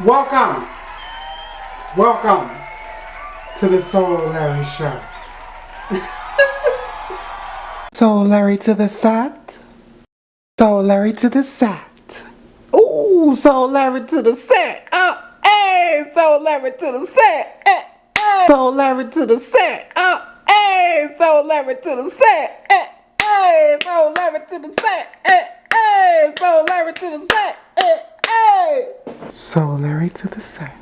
Welcome, welcome to the Soularry show. Soularry to the set. Soularry to the set. Ooh, Soularry to the set. Oh, hey, Soularry to the set. Hey, hey. Soularry to the set. Oh, hey, Soularry to the set. Hey, hey, Soularry to the set. Hey, hey, Soularry to the set. Hey, hey. Soularry to the set.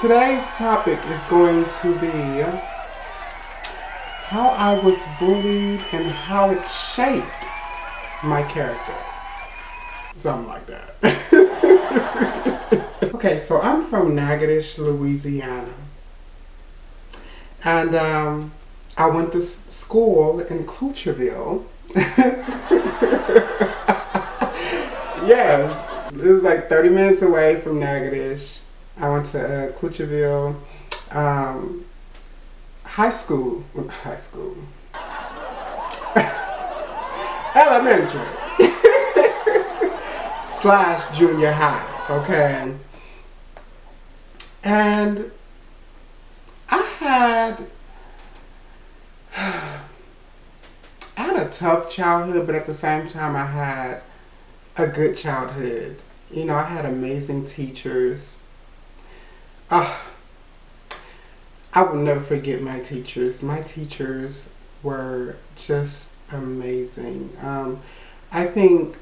Today's topic is going to be how I was bullied and how it shaped my character. Something like that. Okay, so I'm from Natchitoches, Louisiana. And I went to school in Cloucherville. Yes, it was like 30 minutes away from Natchitoches. I went to Cloucherville high school, elementary / junior high, okay? And I had a tough childhood, but at the same time I had a good childhood. You know, I had amazing teachers. I will never forget my teachers. My teachers were just amazing. I think,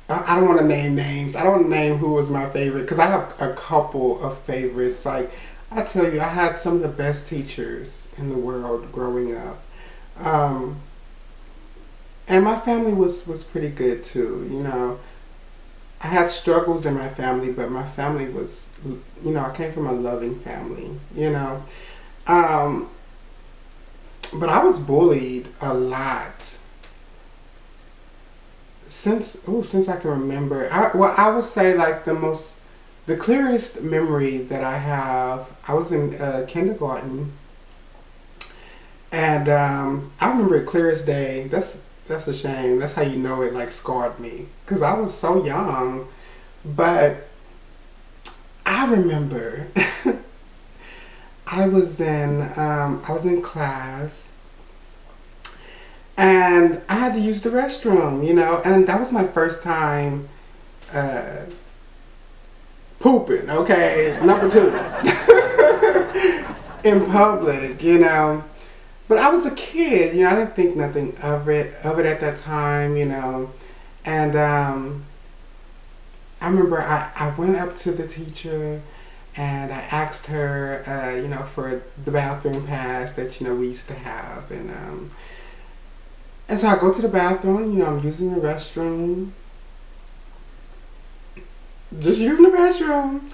I don't want to name names. I don't want to name who was my favorite because I have a couple of favorites. Like, I tell you, I had some of the best teachers in the world growing up. And my family was pretty good too, you know. I had struggles in my family, but my family was, you know, I came from a loving family, you know. But I was bullied a lot since I can remember. I would say like the clearest memory that I have, I was in kindergarten, and I remember it clear as day. That's a shame. That's how you know it like scarred me, because I was so young. But I remember I was in class and I had to use the restroom, you know, and that was my first time pooping, okay, number 2, in public, you know. But I was a kid, you know, I didn't think nothing of it at that time, you know. And I remember I went up to the teacher and I asked her, you know, for the bathroom pass that, you know, we used to have. And so I go to the bathroom, you know, I'm using the restroom. Just using the restroom.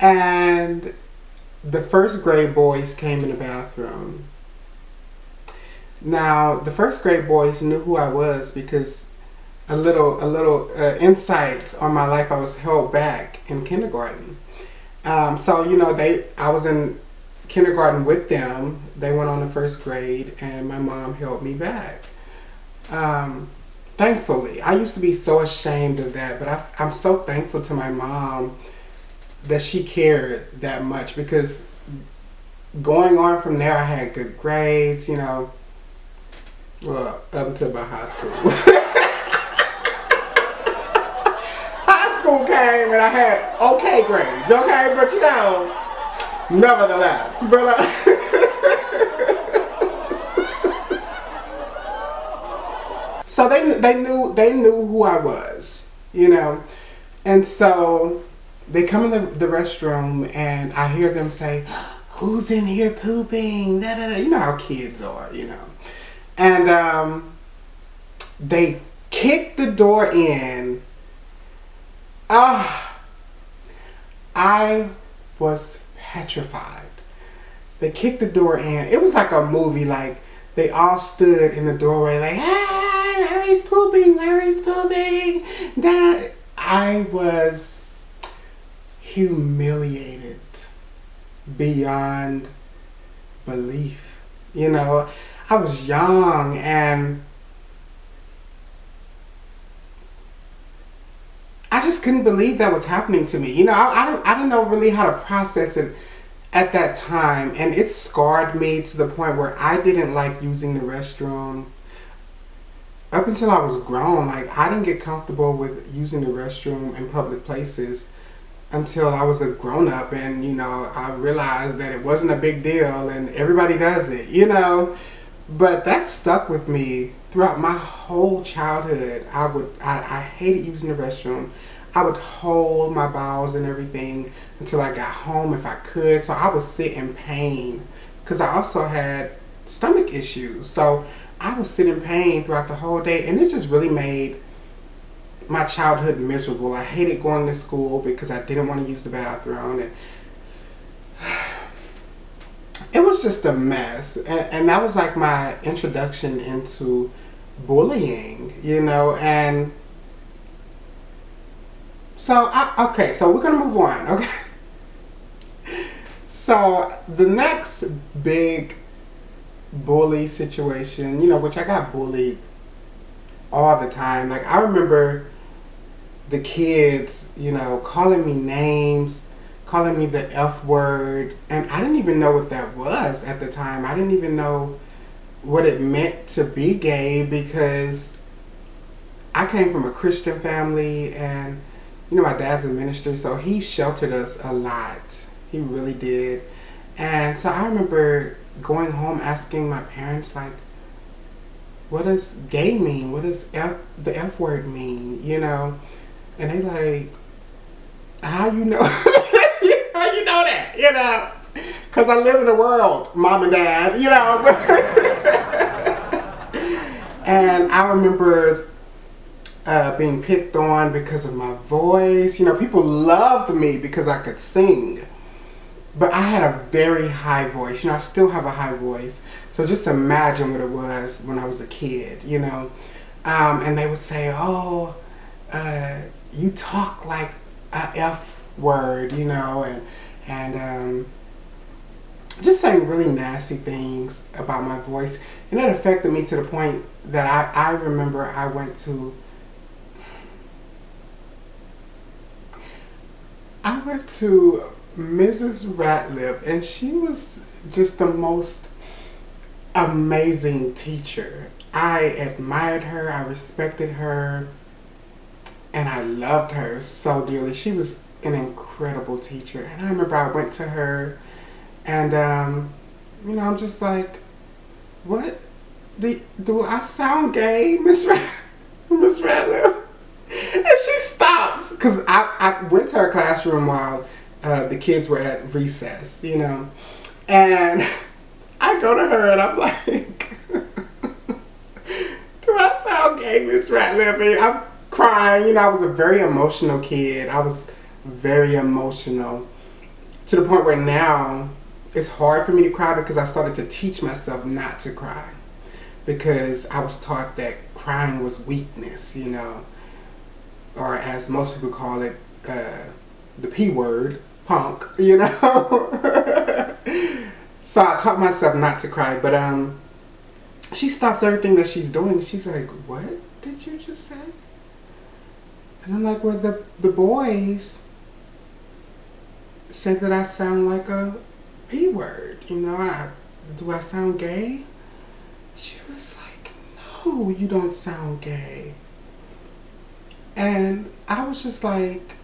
And the first grade boys came in the bathroom. Now, the first grade boys knew who I was because a little insight on my life, I was held back in kindergarten. So, you know, I was in kindergarten with them. They went on to first grade, and my mom held me back. Thankfully, I used to be so ashamed of that, but I'm so thankful to my mom that she cared that much, because going on from there, I had good grades, you know. Well, up until about high school. High school came and I had okay grades, okay? But you know, nevertheless. But so they knew who I was, you know. And so they come in the restroom and I hear them say, "Who's in here pooping?" Da, da, da. You know how kids are, you know. And they kicked the door in. I was petrified. They kicked the door in. It was like a movie. Like, they all stood in the doorway like, "Hey, Larry's pooping, Larry's pooping." Then I was humiliated beyond belief. You know, I was young, and just couldn't believe that was happening to me. You know, I don't know really how to process it at that time, and it scarred me to the point where I didn't like using the restroom up until I was grown. Like, I didn't get comfortable with using the restroom in public places until I was a grown up, and you know, I realized that it wasn't a big deal and everybody does it, you know. But that stuck with me throughout my whole childhood. I hated using the restroom. I would hold my bowels and everything until I got home if I could. So I would sit in pain because I also had stomach issues. So I would sit in pain throughout the whole day, and it just really made my childhood miserable. I hated going to school because I didn't want to use the bathroom, and it was just a mess. And that was like my introduction into bullying, you know. And so okay, so we're gonna move on. Okay. So the next big bully situation, you know, which I got bullied all the time. Like, I remember the kids, you know, calling me names, calling me the F word, and I didn't even know what that was at the time. I didn't even know what it meant to be gay because I came from a Christian family, and you know, my dad's a minister, so he sheltered us a lot. He really did. And so I remember going home asking my parents, like, what does gay mean? What does the F word mean? You know? And they like, how you know? How you know that? You know? Because I live in the world, mom and dad, you know? And I remember being picked on because of my voice. You know, people loved me because I could sing. But I had a very high voice. You know, I still have a high voice. So just imagine what it was when I was a kid, you know. And they would say, oh, you talk like a F word, you know, and just saying really nasty things about my voice. And it affected me to the point that I remember I went to Mrs. Ratliff, and she was just the most amazing teacher. I admired her, I respected her, and I loved her so dearly. She was an incredible teacher. And I remember I went to her, and you know, I'm just like, what? Do I sound gay, Miss Ratliff? And she stops, because I went to her classroom while the kids were at recess, you know. And I go to her and I'm like, do I sound gay, Miss Ratliff? And I'm crying. You know, I was a very emotional kid. I was very emotional to the point where now it's hard for me to cry because I started to teach myself not to cry, because I was taught that crying was weakness, you know, or as most people call it, the P word, punk, you know. So I taught myself not to cry, but she stops everything that she's doing. She's like, what did you just say? And I'm like, well, the boys said that I sound like a P word, you know. Do I sound gay? She was like, no, you don't sound gay. And I was just like,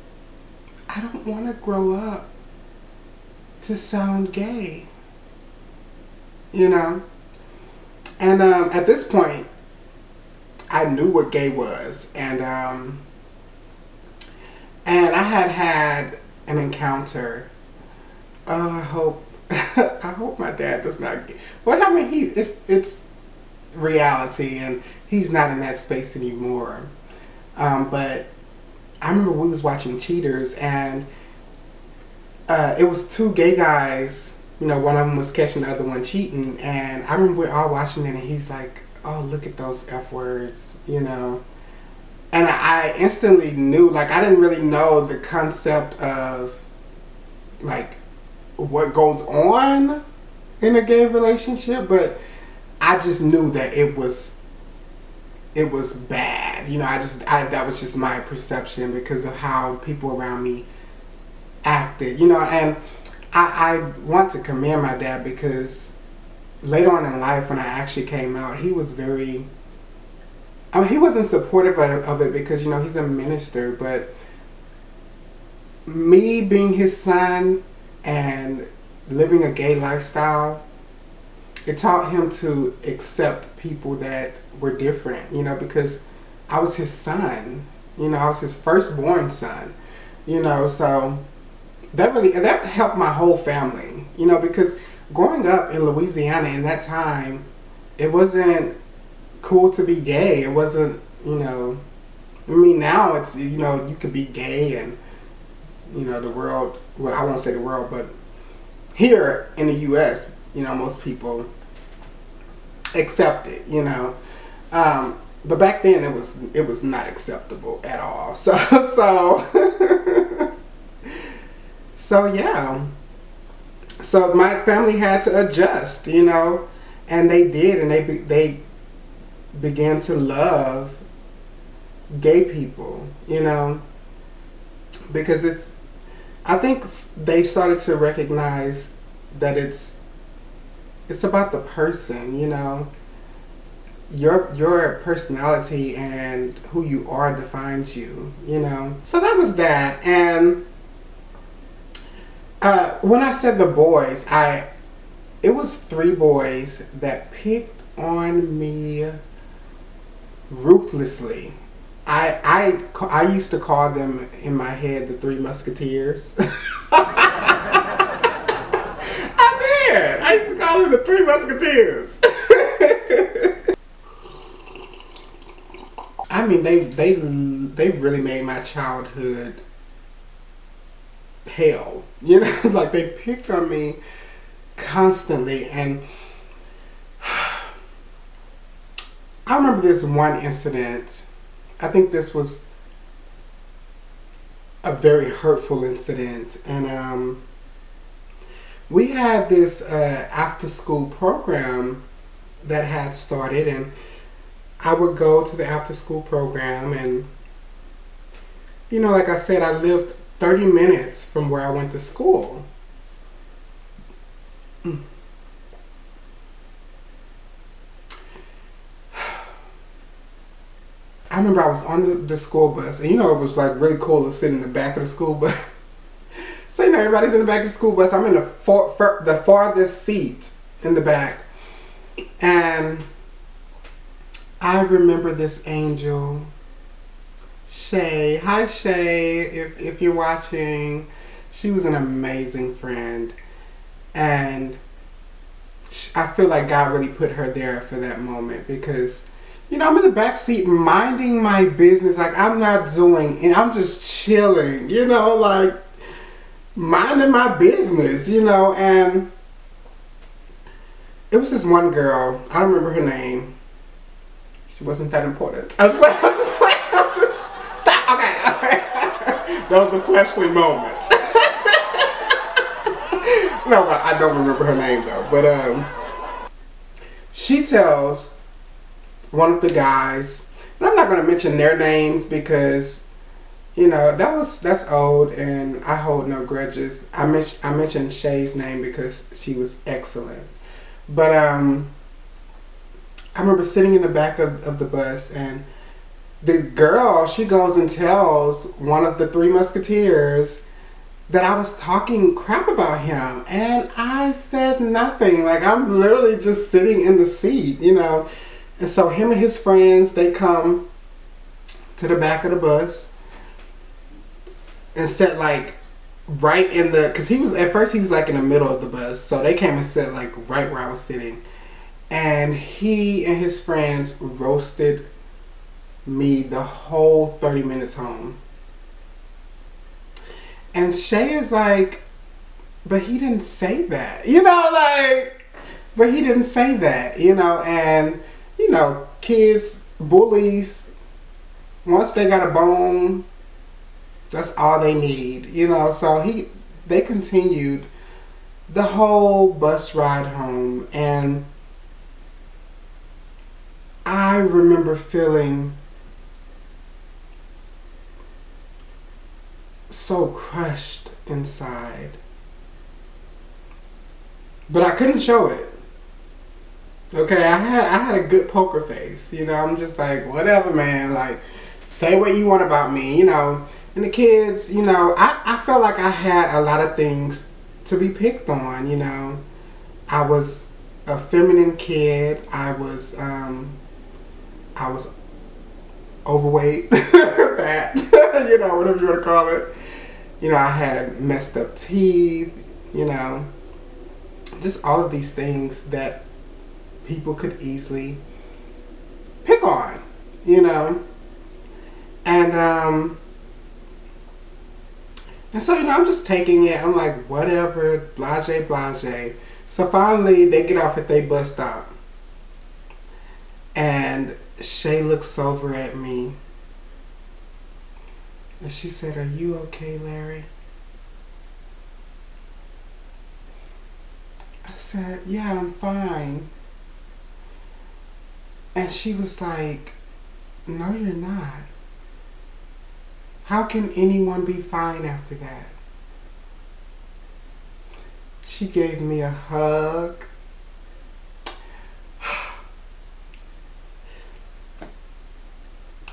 I don't want to grow up to sound gay, you know. And at this point, I knew what gay was, and I had an encounter. I hope I hope my dad does not get. Well, I mean, it's reality, and he's not in that space anymore. But I remember we was watching Cheaters, and it was two gay guys. You know, one of them was catching the other one cheating, and I remember we're all watching it, and he's like, oh, look at those F words, you know. And I instantly knew, like, I didn't really know the concept of, like, what goes on in a gay relationship, but I just knew that it was it was bad. You know, that was just my perception because of how people around me acted. You know, and I want to commend my dad because later on in life when I actually came out, he was very, I mean, he wasn't supportive of it because, you know, he's a minister, but me being his son and living a gay lifestyle, it taught him to accept people that were different, you know, because I was his son, you know, I was his firstborn son, you know, so that helped my whole family, you know, because growing up in Louisiana in that time, it wasn't cool to be gay. It wasn't, you know, I mean, now it's, you know, you could be gay and, you know, the world, well, I won't say the world, but here in the U.S., you know, most people accept it, you know. But back then it was not acceptable at all. So, so yeah. So my family had to adjust, you know, and they did, and they began to love gay people, you know, because I think they started to recognize that it's about the person, you know. Your personality and who you are defines you, you know. So that was that. And when I said the boys, it was 3 boys that picked on me ruthlessly. I used to call them in my head the 3 Musketeers. I used to call them the 3 Musketeers. I mean, they really made my childhood hell. You know, like they picked on me constantly. And I remember this one incident. I think this was a very hurtful incident. And we had this after school program that had started, and I would go to the after school program, and you know, like I said, I lived 30 minutes from where I went to school. I remember I was on the school bus, and you know, it was like really cool to sit in the back of the school bus. So you know, everybody's in the back of the school bus. I'm in the farthest seat in the back, and I remember this angel, Shay. Hi, Shay, if you're watching. She was an amazing friend, and I feel like God really put her there for that moment because, you know, I'm in the back seat minding my business, like I'm not doing, and I'm just chilling, you know, like minding my business, you know. And it was this one girl, I don't remember her name. She wasn't that important. I'm just stop. Okay. That was a fleshly moment. No, I don't remember her name though. But she tells one of the guys, and I'm not going to mention their names because, you know, that's old, and I hold no grudges. I mentioned Shay's name because she was excellent. But I remember sitting in the back of the bus, and the girl, she goes and tells one of the 3 Musketeers that I was talking crap about him, and I said nothing. Like, I'm literally just sitting in the seat, you know. And so him and his friends, they come to the back of the bus and sat like right in the, because at first he was like in the middle of the bus, so they came and sat like right where I was sitting. And he and his friends roasted me the whole 30 minutes home. And Shay is like, but he didn't say that, you know, like, but he didn't say that, you know. And, you know, kids, bullies, once they got a bone, that's all they need, you know. So they continued the whole bus ride home, and I remember feeling so crushed inside. But I couldn't show it. Okay, I had a good poker face. I'm just like, whatever, man. Like, say what you want about me, And the kids, I felt like I had a lot of things to be picked on. I was a feminine kid. I was overweight, fat, whatever you want to call it. I had messed up teeth, just all of these things that people could easily pick on, and so, I'm just taking it. I'm like, whatever, blase, blase. So finally, they get off at their bus stop. And Shay looks over at me. And she said, "Are you okay, Larry?" I said, "Yeah, I'm fine." And she was like, "No, you're not. How can anyone be fine after that?" She gave me a hug.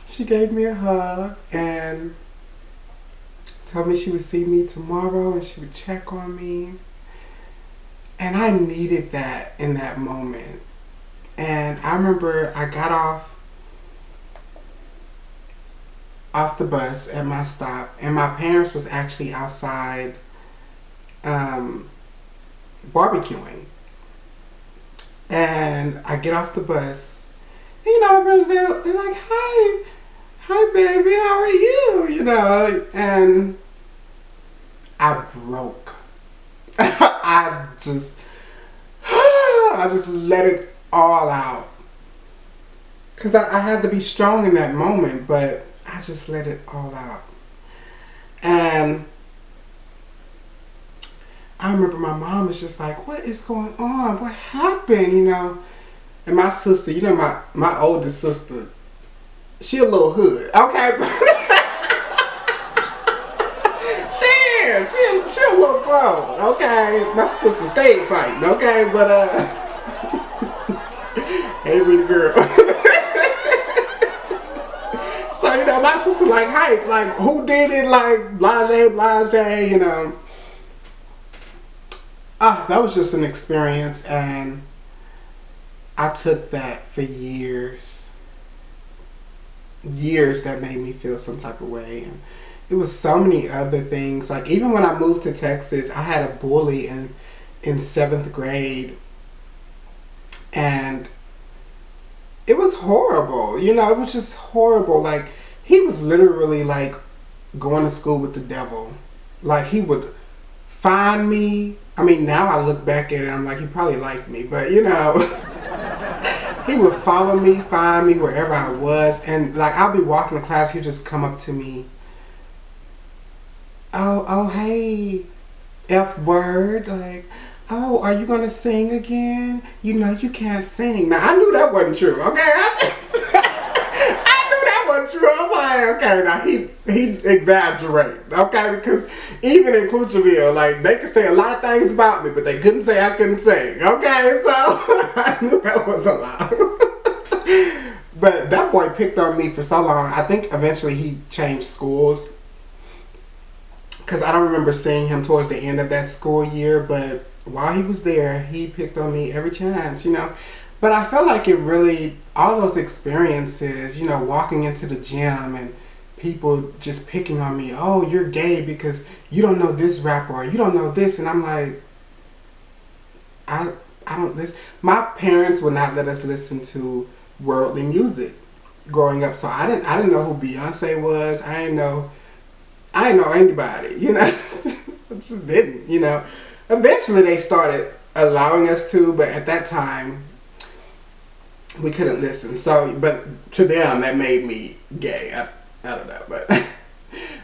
She gave me a hug and told me she would see me tomorrow and she would check on me. And I needed that in that moment. And I remember I got off the bus at my stop, and my parents was actually outside barbecuing. And I get off the bus, and my brothers, they're like, hi baby, how are you? And I broke. I just let it all out. Because I had to be strong in that moment, but I just let it all out. And I remember my mom was just like, "What is going on? What happened?" And my sister, my oldest sister, she a little hood, okay? she a little grown, okay? My sister stayed fighting, okay? But, hey, we the girl. So, my sister like hype, like who did it, like blase, blase, that was just an experience, and I took that for years. Years that made me feel some type of way. And it was so many other things. Like even when I moved to Texas, I had a bully in 7th grade, and it was horrible. It was just horrible. Like he was literally like going to school with the devil. Like he would find me. I mean, now I look back at it, I'm like, he probably liked me, but he would follow me, find me wherever I was, and like I'll be walking to class, he'd just come up to me. Oh, hey, F word, like, oh, are you gonna sing again? You can't sing. Now I knew that wasn't true, okay? I knew that wasn't true. I'm like, okay, now he exaggerate, okay? Because even in Clutcherville, like they could say a lot of things about me, but they couldn't say I couldn't sing, okay? So I knew that was a lie. But that boy picked on me for so long. I think eventually he changed schools, because I don't remember seeing him towards the end of that school year, but while he was there, he picked on me every chance, But I felt like it really, all those experiences, walking into the gym and people just picking on me, "Oh, you're gay because you don't know this rapper, or you don't know this," and I'm like, I don't listen. My parents would not let us listen to worldly music growing up, so I didn't know who Beyonce was. I didn't know anybody, I just didn't, Eventually they started allowing us to, but at that time we couldn't listen. So, but to them that made me gay. I don't know, but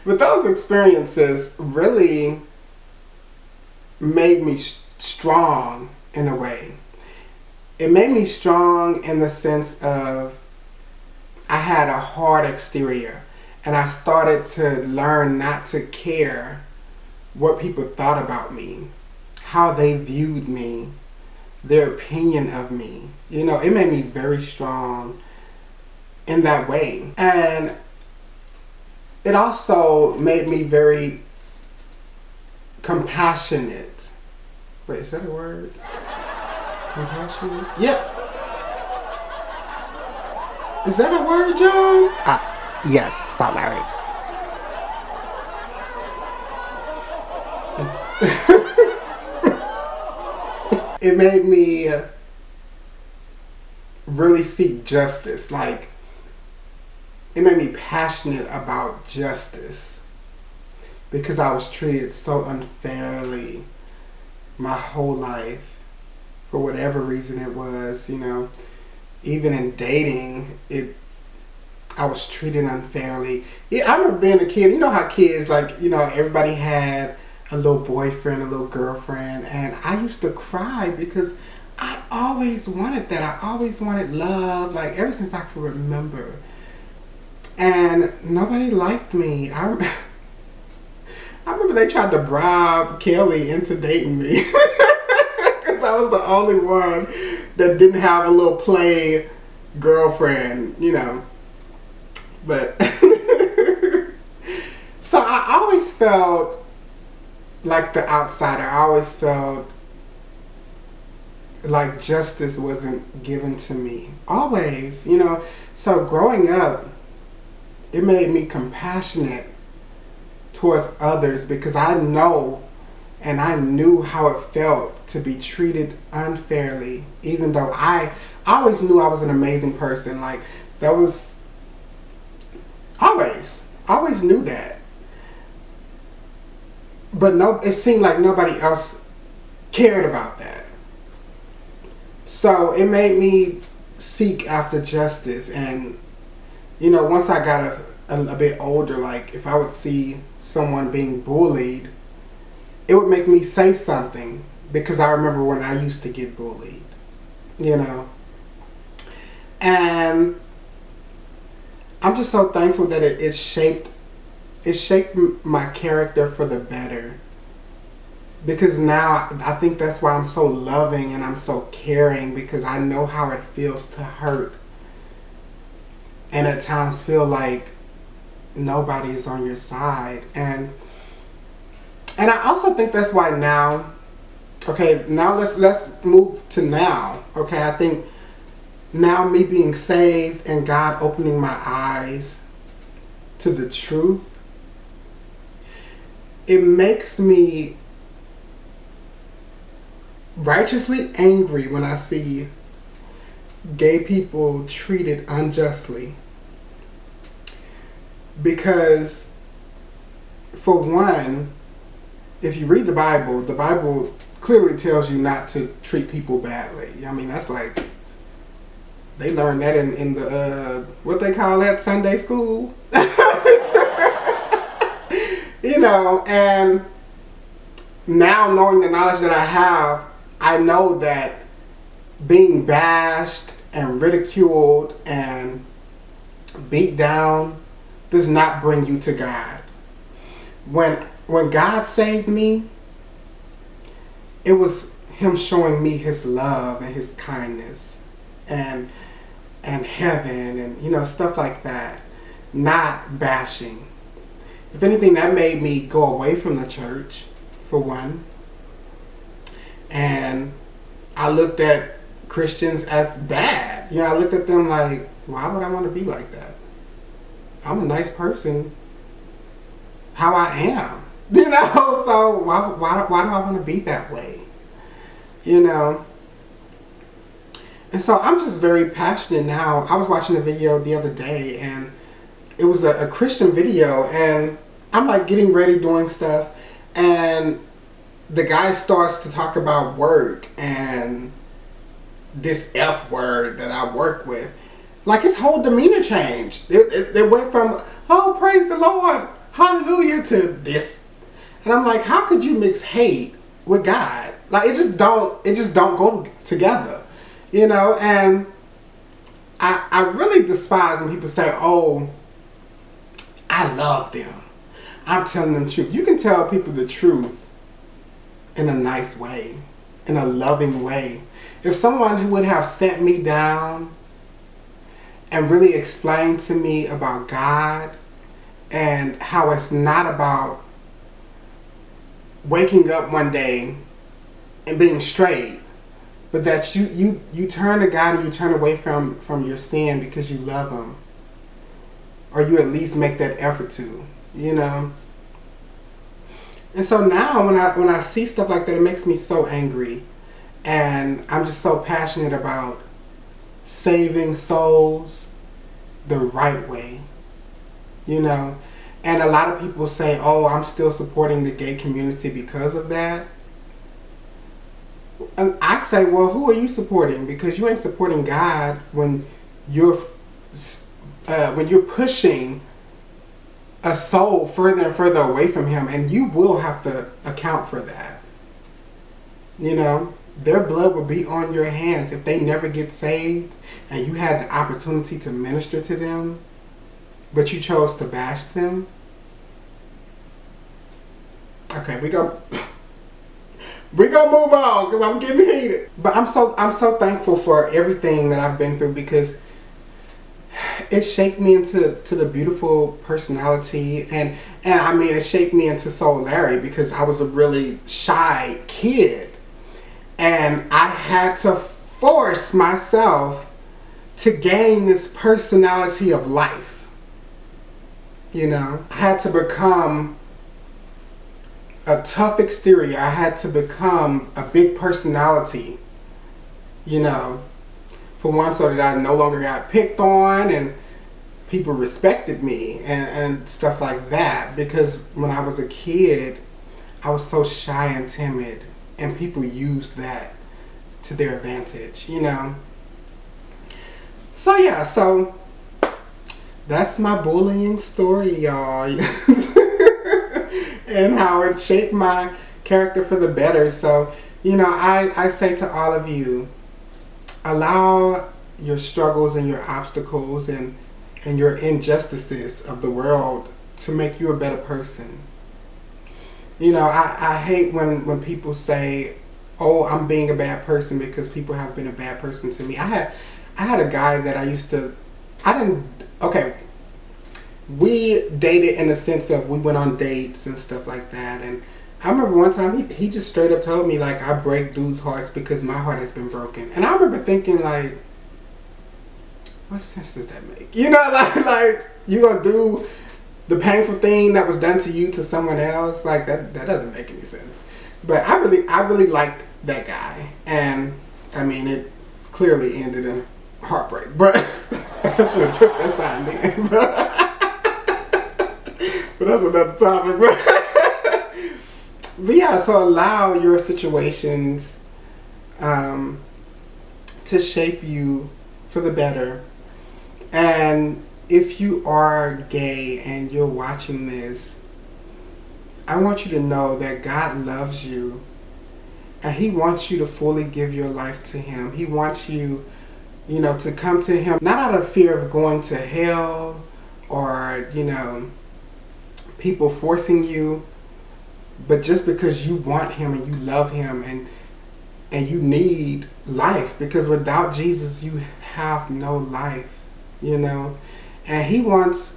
but those experiences really made me strong in a way. It made me strong in the sense of I had a hard exterior, and I started to learn not to care what people thought about me, how they viewed me, their opinion of me. You know, it made me very strong in that way. And it also made me very compassionate. Wait, is that a word? Compassionate? Yeah. Is that a word, John? Yes, Soularry. It made me really seek justice. Like, it made me passionate about justice because I was treated so unfairly my whole life for whatever reason it was, you know. Even in dating, I was treated unfairly. Yeah, I remember being a kid. You know how kids, like, you know, everybody had a little boyfriend, a little girlfriend, and I used to cry because I always wanted that. I always wanted love, like, ever since I could remember. And nobody liked me. I remember they tried to bribe Kelly into dating me because I was the only one that didn't have a little play girlfriend, you know. But so I always felt like the outsider. I always felt like justice wasn't given to me. Always, you know. So growing up, it made me compassionate towards others because I know and I knew how it felt to be treated unfairly, even though I always knew I was an amazing person. Like, that was always knew that. But no, it seemed like nobody else cared about that. So it made me seek after justice. And, you know, once I got a bit older, like, if I would see someone being bullied, it would make me say something because I remember when I used to get bullied, you know. And I'm just so thankful that it shaped my character for the better. Because now I think that's why I'm so loving and I'm so caring, because I know how it feels to hurt and at times feel like nobody is on your side. And I also think that's why now, okay, now let's move to now. Okay, I think now, me being saved and God opening my eyes to the truth, it makes me righteously angry when I see gay people treated unjustly. Because, for one, if you read the Bible clearly tells you not to treat people badly. I mean, that's like, they learned that in the, what they call that, Sunday school? You know, and now knowing the knowledge that I have, I know that being bashed and ridiculed and beat down does not bring you to God. When God saved me, it was Him showing me His love and His kindness and heaven and, you know, stuff like that. Not bashing. If anything, that made me go away from the church, for one. And I looked at Christians as bad. You know, I looked at them like, why would I want to be like that? I'm a nice person how I am. You know, so why do I want to be that way? You know? And so I'm just very passionate now. I was watching a video the other day, and it was a Christian video, and I'm like getting ready doing stuff, and the guy starts to talk about work and this F word that I work with. Like, his whole demeanor changed. It went from, oh, praise the Lord, hallelujah, to this. And I'm like, how could you mix hate with God? Like, it just don't go together, you know. And I really despise when people say, oh, I love them. I'm telling them the truth. You can tell people the truth in a nice way, in a loving way. If someone who would have sat me down and really explained to me about God and how it's not about waking up one day and being straight, but that you turn to God and you turn away from your sin because you love Him, or you at least make that effort to, you know. And so now when I see stuff like that, it makes me so angry, and I'm just so passionate about saving souls the right way, you know. And a lot of people say, oh, I'm still supporting the gay community because of that. And I say, well, who are you supporting? Because you ain't supporting God when you're pushing a soul further and further away from Him, and you will have to account for that. You know, their blood will be on your hands if they never get saved, and you had the opportunity to minister to them, but you chose to bash them. Okay, we gonna move on because I'm getting heated. But I'm so thankful for everything that I've been through, because it shaped me into the beautiful personality, and I mean, it shaped me into Soularry, because I was a really shy kid, and I had to force myself to gain this personality of life. You know, I had to become a tough exterior. I had to become a big personality, you know, for one, so that I no longer got picked on and people respected me and stuff like that. Because when I was a kid, I was so shy and timid, and people used that to their advantage, you know. So yeah, so that's my bullying story, y'all. And how it shaped my character for the better. So, you know, I say to all of you, allow your struggles and your obstacles and your injustices of the world to make you a better person. You know, I hate when people say, oh, I'm being a bad person because people have been a bad person to me. I had a guy that we dated in the sense of we went on dates and stuff like that. And I remember one time he just straight up told me, like, I break dudes' hearts because my heart has been broken. And I remember thinking, like, what sense does that make? You know, like you gonna do the painful thing that was done to you to someone else? Like, that doesn't make any sense. But I really liked that guy. And I mean, it clearly ended in heartbreak. But I should have took that sign then. But that's another topic. But yeah, so allow your situations to shape you for the better. And if you are gay and you're watching this, I want you to know that God loves you, and He wants you to fully give your life to Him. He wants you, you know, to come to Him, not out of fear of going to hell or, you know, people forcing you, but just because you want Him and you love Him and you need life, because without Jesus you have no life, you know. And He wants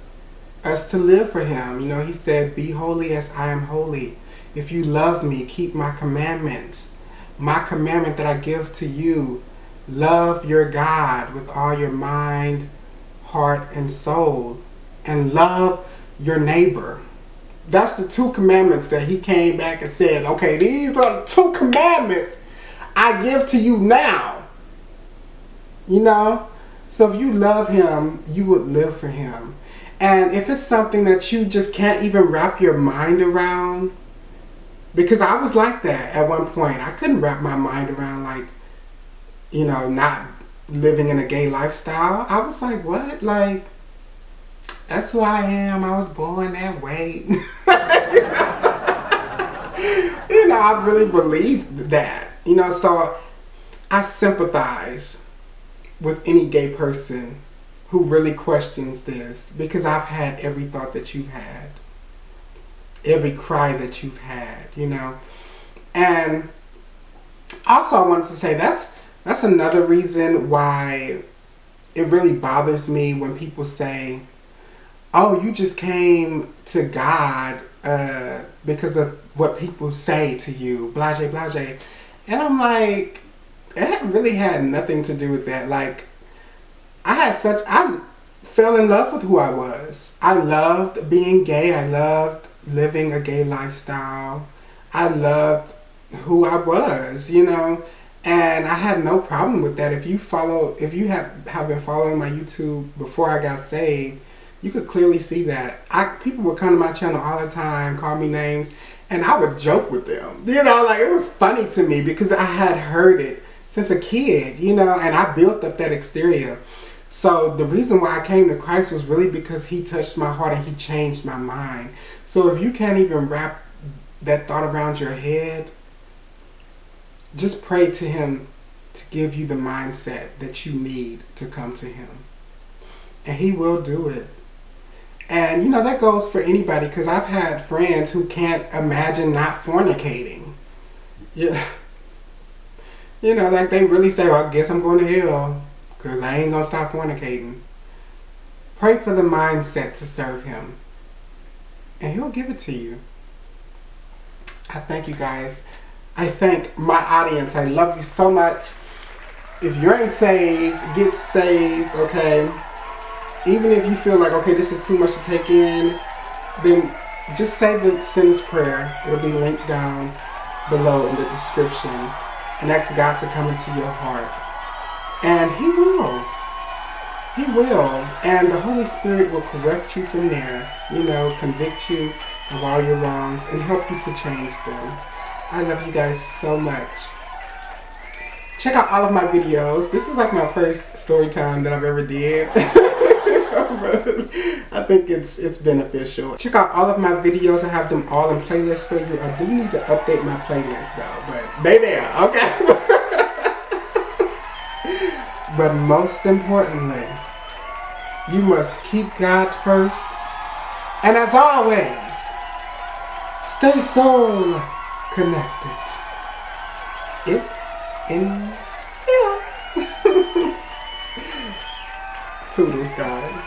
us to live for Him. You know, He said, be holy as I am holy. If you love me, keep my commandments. My commandment that I give to you, love your God with all your mind, heart, and soul, and love your neighbor. That's the 2 commandments that He came back and said, okay, these are the 2 commandments I give to you now. You know? So if you love Him, you would live for Him. And if it's something that you just can't even wrap your mind around, because I was like that at one point. I couldn't wrap my mind around, like, you know, not living in a gay lifestyle. I was like, what? Like, that's who I am. I was born that way. You know, I really believed that. You know, so I sympathize with any gay person who really questions this, because I've had every thought that you've had, every cry that you've had, you know. And also I wanted to say that's another reason why it really bothers me when people say, oh, you just came to God because of what people say to you, blase, blase. And I'm like, it really had nothing to do with that. Like, I fell in love with who I was. I loved being gay. I loved living a gay lifestyle. I loved who I was, you know. And I had no problem with that. If you have been following my YouTube before I got saved, you could clearly see that. People would come to my channel all the time, call me names, and I would joke with them. You know, like, it was funny to me because I had heard it since a kid, you know, and I built up that exterior. So the reason why I came to Christ was really because he touched my heart and he changed my mind. So if you can't even wrap that thought around your head, just pray to him to give you the mindset that you need to come to him. And he will do it. And, you know, that goes for anybody, because I've had friends who can't imagine not fornicating. Yeah. You know, like, they really say, well, I guess I'm going to hell because I ain't going to stop fornicating. Pray for the mindset to serve him, and he'll give it to you. I thank you guys. I thank my audience. I love you so much. If you ain't saved, get saved, okay? Even if you feel like, okay, this is too much to take in, then just say the sinner's prayer. It'll be linked down below in the description. And ask God to come into your heart. And he will. He will. And the Holy Spirit will correct you from there. You know, convict you of all your wrongs and help you to change them. I love you guys so much. Check out all of my videos. This is like my first story time that I've ever did. I think it's beneficial. Check out all of my videos. I have them all in playlists for you. I do need to update my playlist though, but they there, okay? But most importantly, you must keep God first. And as always, stay soul connected. It's in here. Toodles, guys.